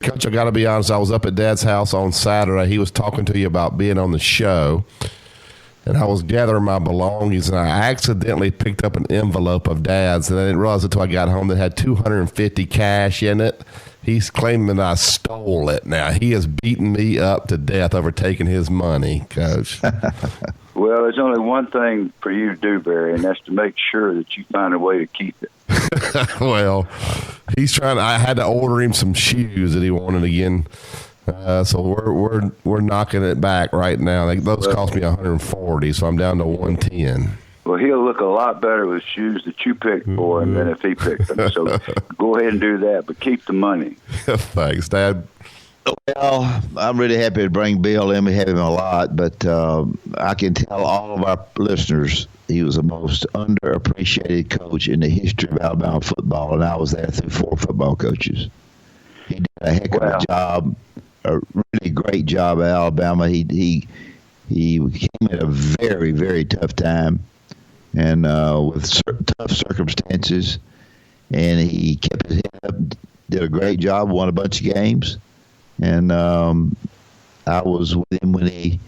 Coach, I got to be honest. I was up at Dad's house on Saturday. He was talking to you about being on the show, and I was gathering my belongings, and I accidentally picked up an envelope of Dad's, and I didn't realize until I got home that had $250 cash in it. He's claiming that I stole it. Now, he has beaten me up to death over taking his money, Coach. Well, there's only one thing for you to do, Barry, and that's to make sure that you find a way to keep it. Well, he's trying. I had to order him some shoes that he wanted again. So we're knocking it back right now. Those cost me $140, so I'm down to $110. Well, he'll look a lot better with shoes that you picked for him than if he picked them. So go ahead and do that, but keep the money. Thanks, Dad. Well, I'm really happy to bring Bill in. We have him a lot, but I can tell all of our listeners he was the most underappreciated coach in the history of Alabama football, and I was there through 4 football coaches. He did a heck of a job, a really great job at Alabama. He came at a very, very tough time and with tough circumstances, and he kept his head up, did a great job, won a bunch of games. And I was with him when he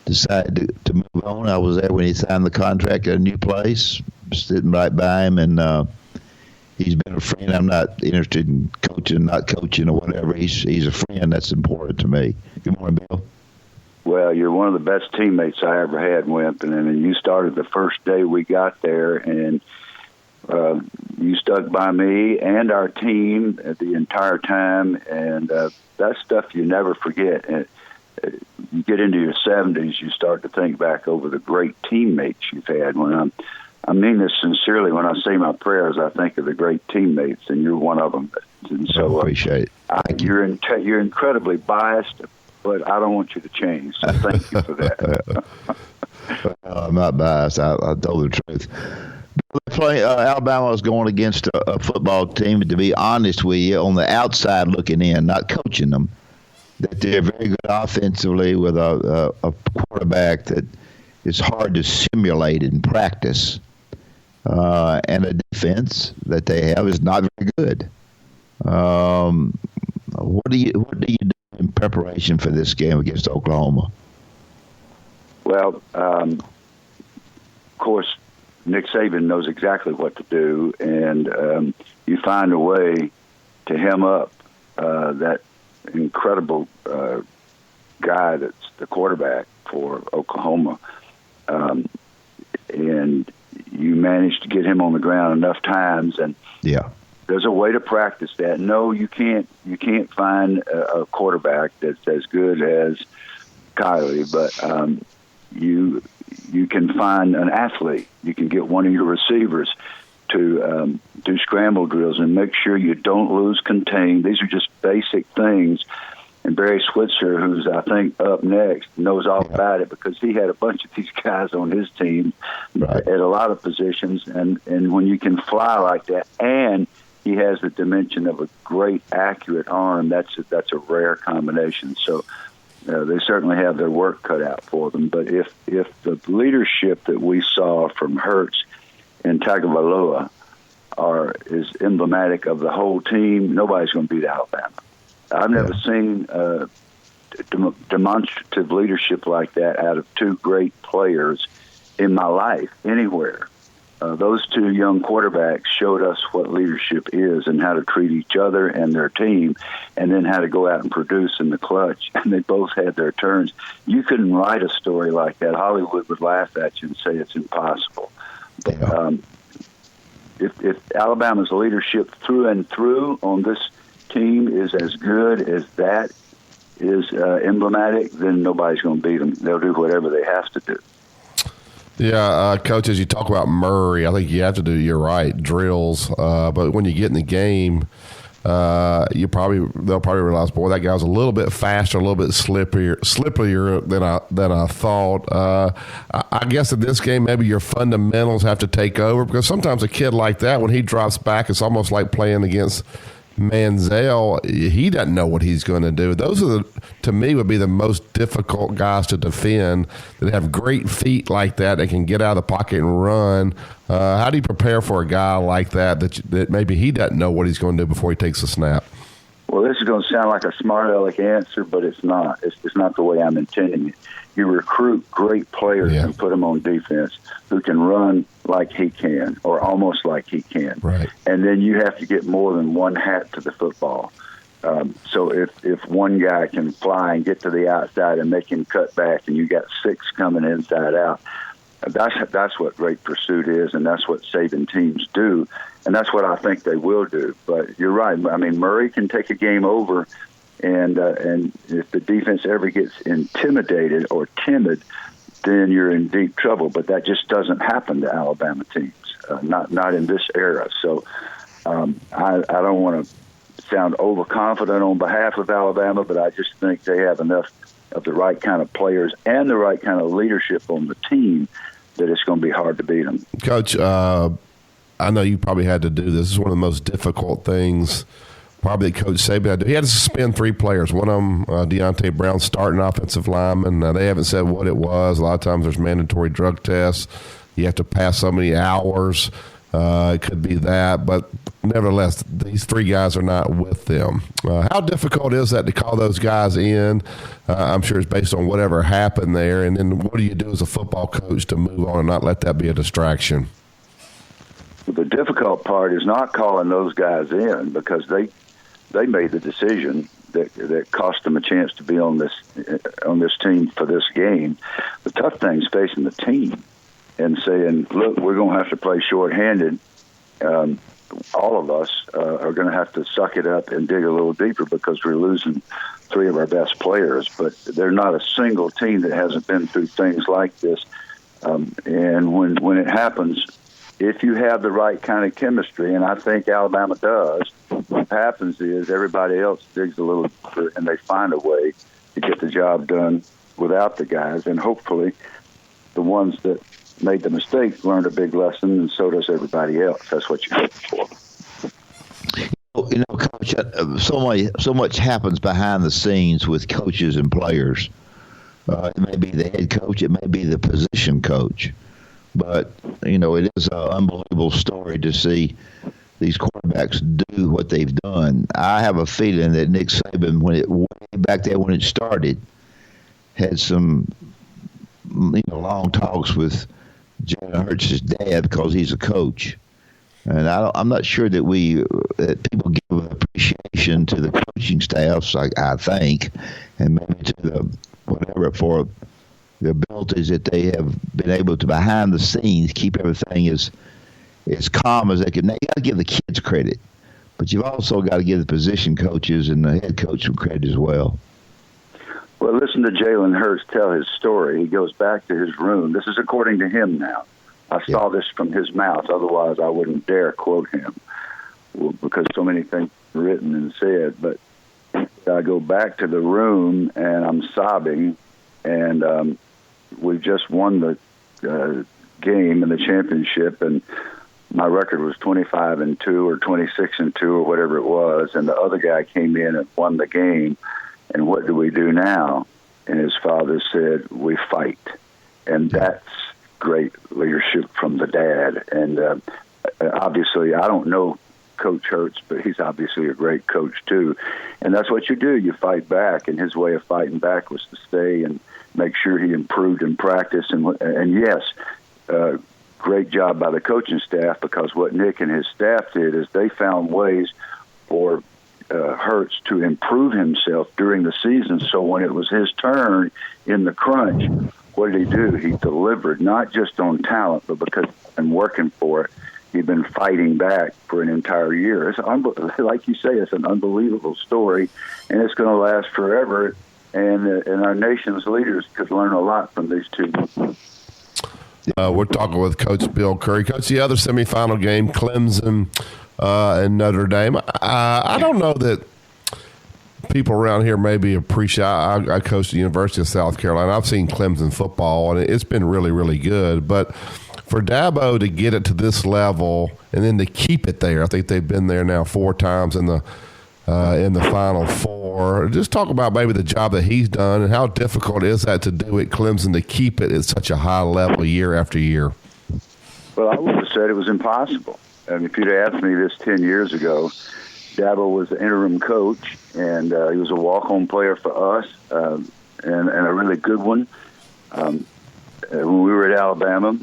decided to move on. I was there when he signed the contract at a new place, sitting right by him, and he's been a friend. I'm not interested in coaching, not coaching, or whatever. He's a friend. That's important to me. Good morning, Bill. Well, you're one of the best teammates I ever had, Wimpton, and you started the first day we got there, and you stuck by me and our team the entire time, and that stuff you never forget. And you get into your 70s, you start to think back over the great teammates you've had. I mean this sincerely. When I say my prayers, I think of the great teammates, and you're one of them. And so I appreciate it. You're incredibly biased, but I don't want you to change. So thank you for that. Well, I'm not biased. I told the truth. Alabama was going against a football team, to be honest with you, on the outside looking in, not coaching them, that they're very good offensively with a quarterback that is hard to simulate in practice, and a defense that they have is not very good. What do you do in preparation for this game against Oklahoma? Well, of course, Nick Saban knows exactly what to do, and you find a way to hem up that incredible guy that's the quarterback for Oklahoma, and you manage to get him on the ground enough times, and there's a way to practice that. No, you can't find a quarterback that's as good as Kylie, but you can find an athlete. You can get one of your receivers to do scramble drills and make sure you don't lose contain. These are just basic things. And Barry Switzer, who's, I think, up next, knows all about it because he had a bunch of these guys on his team at a lot of positions. And when you can fly like that, and he has the dimension of a great, accurate arm, that's a rare combination. So they certainly have their work cut out for them. But if the leadership that we saw from Hurts and Tagovailoa is emblematic of the whole team, nobody's going to beat Alabama. I've never seen demonstrative leadership like that out of 2 great players in my life anywhere. Those 2 young quarterbacks showed us what leadership is and how to treat each other and their team, and then how to go out and produce in the clutch. And they both had their turns. You couldn't write a story like that. Hollywood would laugh at you and say it's impossible. But if Alabama's leadership through and through on this team is as good as that is emblematic, then nobody's going to beat them. They'll do whatever they have to do. Yeah, Coach, as you talk about Murray, I think you have to do, you're right, drills. But when you get in the game, they'll probably realize, boy, that guy was a little bit faster, a little bit slipperier than I thought. I guess in this game, maybe your fundamentals have to take over, because sometimes a kid like that, when he drops back, it's almost like playing against Manziel. He doesn't know what he's going to do. Those are, to me, would be the most difficult guys to defend, that have great feet like that can get out of the pocket and run. How do you prepare for a guy like that maybe he doesn't know what he's going to do before he takes a snap? Well, this is going to sound like a smart aleck answer, but it's not. It's not the way I'm intending it. You recruit great players and put them on defense who can run like he can or almost like he can. Right. And then you have to get more than one hat to the football. So if one guy can fly and get to the outside and make him cut back and you got 6 coming inside out, that's what great pursuit is, and that's what Saban teams do, and that's what I think they will do. But you're right. I mean, Murray can take a game over, and if the defense ever gets intimidated or timid, then you're in deep trouble. But that just doesn't happen to Alabama teams, not in this era. So I don't want to sound overconfident on behalf of Alabama, but I just think they have enough of the right kind of players and the right kind of leadership on the team that it's going to be hard to beat them. Coach, I know you probably had to do this. This is one of the most difficult things probably that Coach Saban had to do. He had to suspend 3 players. One of them, Deontay Brown, starting offensive lineman. They haven't said what it was. A lot of times there's mandatory drug tests. You have to pass so many hours. It could be that. But nevertheless, these 3 guys are not with them. How difficult is that to call those guys in? I'm sure it's based on whatever happened there. And then what do you do as a football coach to move on and not let that be a distraction? The difficult part is not calling those guys in because they made the decision that cost them a chance to be on this team for this game. The tough thing is facing the team and saying, look, we're going to have to play shorthanded. All of us are going to have to suck it up and dig a little deeper because we're losing 3 of our best players. But there's not a single team that hasn't been through things like this. And when it happens, if you have the right kind of chemistry, and I think Alabama does, what happens is everybody else digs a little deeper and they find a way to get the job done without the guys. And hopefully the ones that made the mistake learned a big lesson, and so does everybody else. That's what you hope for. You know, Coach, so much happens behind the scenes with coaches and players. It may be the head coach, it may be the position coach. But, you know, it is an unbelievable story to see these quarterbacks do what they've done. I have a feeling that Nick Saban, way back there when it started, had some long talks with Jalen Hurts' dad because he's a coach. And I'm not sure that people give appreciation to the coaching staffs, I think, and maybe to the whatever for the abilities that they have been able to behind the scenes keep everything as calm as they can. Now, you got to give the kids credit, but you've also got to give the position coaches and the head coach some credit as well. Well, listen to Jalen Hurts tell his story. He goes back to his room. This is according to him now. I saw this from his mouth. Otherwise, I wouldn't dare quote him because so many things are written and said. But I go back to the room, and I'm sobbing, and we've just won the game in the championship, and my record was 25-2 or 26-2 or whatever it was, and the other guy came in and won the game. And what do we do now? And his father said, we fight. And that's great leadership from the dad. And obviously, I don't know Coach Hurts, but he's obviously a great coach too. And that's what you do. You fight back. And his way of fighting back was to stay and make sure he improved in practice. And yes, great job by the coaching staff, because what Nick and his staff did is they found ways for Hurts to improve himself during the season. So when it was his turn in the crunch, what did he do? He delivered, not just on talent, but because I'm working for it. He'd been fighting back for an entire year. It's like you say, it's an unbelievable story, and it's going to last forever. And our nation's leaders could learn a lot from these two. We're talking with Coach Bill Curry. Coach, the other semifinal game, Clemson and Notre Dame. I don't know that people around here maybe appreciate. I coached at the University of South Carolina. I've seen Clemson football, and it's been really, really good. But for Dabo to get it to this level and then to keep it there, I think they've been there now 4 times in the Final Four. Just talk about maybe the job that he's done and how difficult is that to do at Clemson to keep it at such a high level year after year. Well, I would have said it was impossible. And if you'd asked me this 10 years ago, Dabo was the interim coach, and he was a walk-on player for us, and a really good one. When we were at Alabama,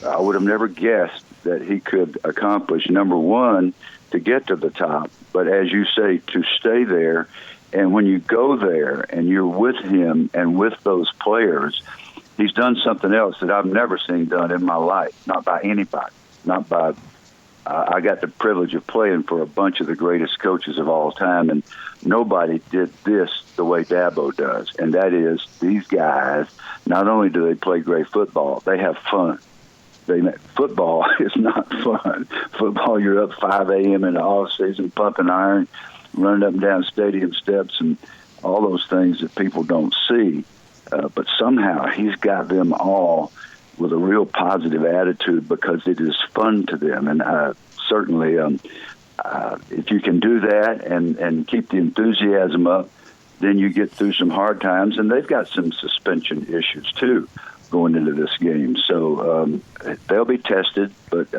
I would have never guessed that he could accomplish, number one, to get to the top, but as you say, to stay there. And when you go there and you're with him and with those players, he's done something else that I've never seen done in my life, not by anybody, not by I got the privilege of playing for a bunch of the greatest coaches of all time, and nobody did this the way Dabo does, and that is these guys, not only do they play great football, they have fun. Football is not fun. Football, you're up 5 a.m. in the off-season pumping iron, running up and down stadium steps and all those things that people don't see. But somehow he's got them all with a real positive attitude because it is fun to them. And certainly if you can do that and keep the enthusiasm up, then you get through some hard times. And they've got some suspension issues, too, going into this game. So they'll be tested. But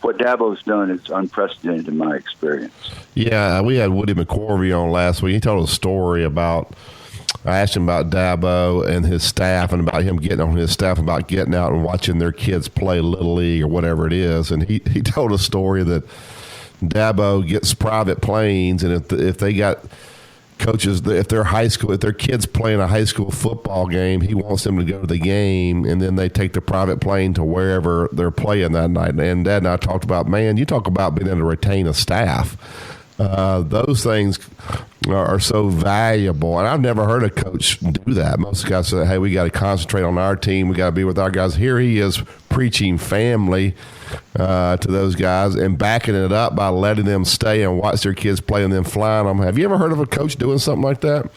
what Dabo's done is unprecedented in my experience. Yeah, we had Woody McCorvey on last week. He told a story about – I asked him about Dabo and his staff and about him getting on his staff, about getting out and watching their kids play Little League or whatever it is. And he told a story that Dabo gets private planes, and if they got coaches, if their kids playing a high school football game, he wants them to go to the game, and then they take the private plane to wherever they're playing that night. And Dad and I talked about, man, you talk about being able to retain a staff. Those things are so valuable, and I've never heard a coach do that. Most guys say, hey, we got to concentrate on our team. We got to be with our guys. Here he is preaching family to those guys and backing it up by letting them stay and watch their kids play and then flying them. Have you ever heard of a coach doing something like that?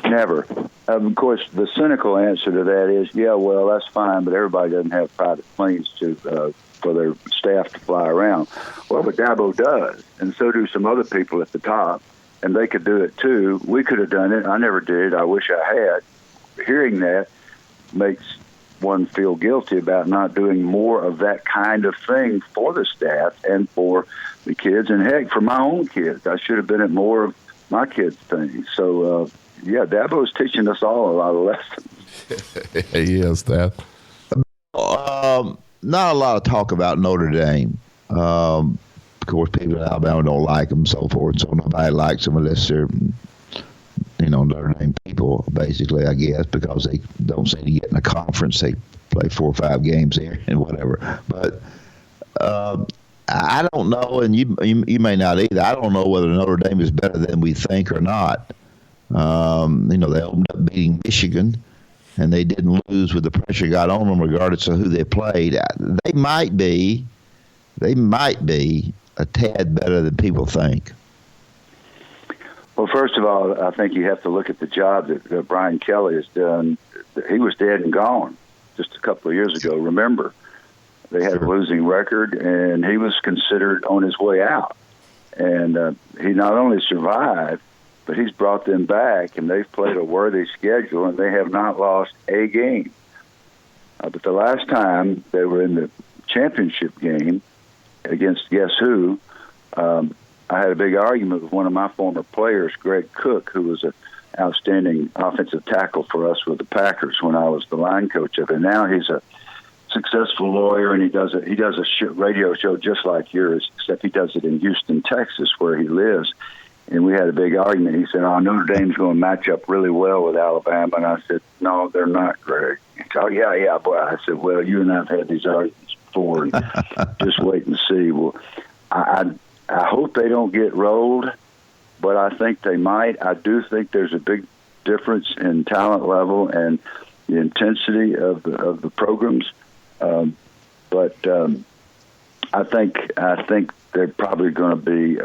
Never. Of course, the cynical answer to that is, yeah, well, that's fine, but everybody doesn't have private planes for their staff to fly around. Well, but Dabo does, and so do some other people at the top, and they could do it too. We could have done it. I never did. I wish I had. Hearing that makes one feel guilty about not doing more of that kind of thing for the staff and for the kids, and heck, for my own kids. I should have been at more of my kids' things. So, yeah, Dabo's teaching us all a lot of lessons. He is, Dad. Not a lot of talk about Notre Dame. Of course, people in Alabama don't like them, so forth. So nobody likes them unless they're, Notre Dame people, basically, I guess, because they don't seem to get in a conference. They play 4 or 5 games there and whatever. But I don't know, and you may not either. I don't know whether Notre Dame is better than we think or not. They opened up beating Michigan, and they didn't lose with the pressure got on them regardless of who they played. They might be a tad better than people think. Well, first of all, I think you have to look at the job that Brian Kelly has done. He was dead and gone just a couple of years ago. Remember, they had a losing record, and he was considered on his way out. And he not only survived, but he's brought them back, and they've played a worthy schedule, and they have not lost a game. But the last time they were in the championship game against guess who, I had a big argument with one of my former players, Greg Cook, who was an outstanding offensive tackle for us with the Packers when I was the line coach of it. Now he's a successful lawyer, and he does a radio show just like yours, except he does it in Houston, Texas, where he lives. And we had a big argument. He said, Notre Dame's going to match up really well with Alabama. And I said, no, they're not, Greg. He said, oh, yeah, boy. I said, well, you and I have had these arguments before, and just wait and see. Well, I hope they don't get rolled, but I think they might. I do think there's a big difference in talent level and the intensity of the programs. But I think they're probably going to be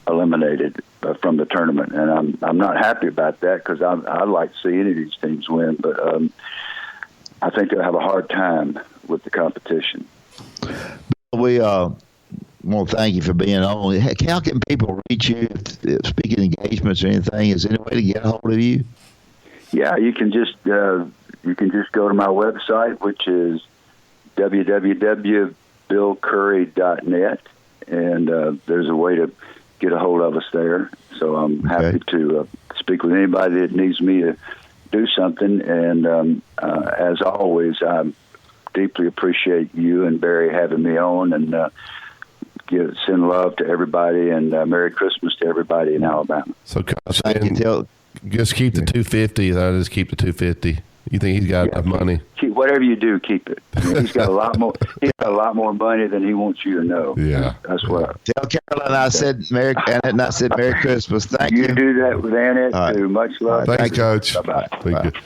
eliminated from the tournament, and I'm not happy about that because I'd like to see any of these teams win, but I think they'll have a hard time with the competition. We want to thank you for being on. How can people reach you? If speaking engagements or anything, is there any way to get a hold of you? Yeah, you can just go to my website, which is www.billcurry.net. and there's a way to get a hold of us there. So I'm happy to speak with anybody that needs me to do something. And as always, I deeply appreciate you and Barry having me on, and send love to everybody, and Merry Christmas to everybody in Alabama. So, Coach, just keep the 250. Just keep the 250. You think he's got enough money? Whatever you do, keep it. I mean, he's got a lot more. He's got a lot more money than he wants you to know. Yeah, that's what. Tell Carolyn I said Merry Annette. I said Merry Christmas. Thank you. You do that with Annette too. Much love. Thanks, Coach. Bye-bye. Thank you.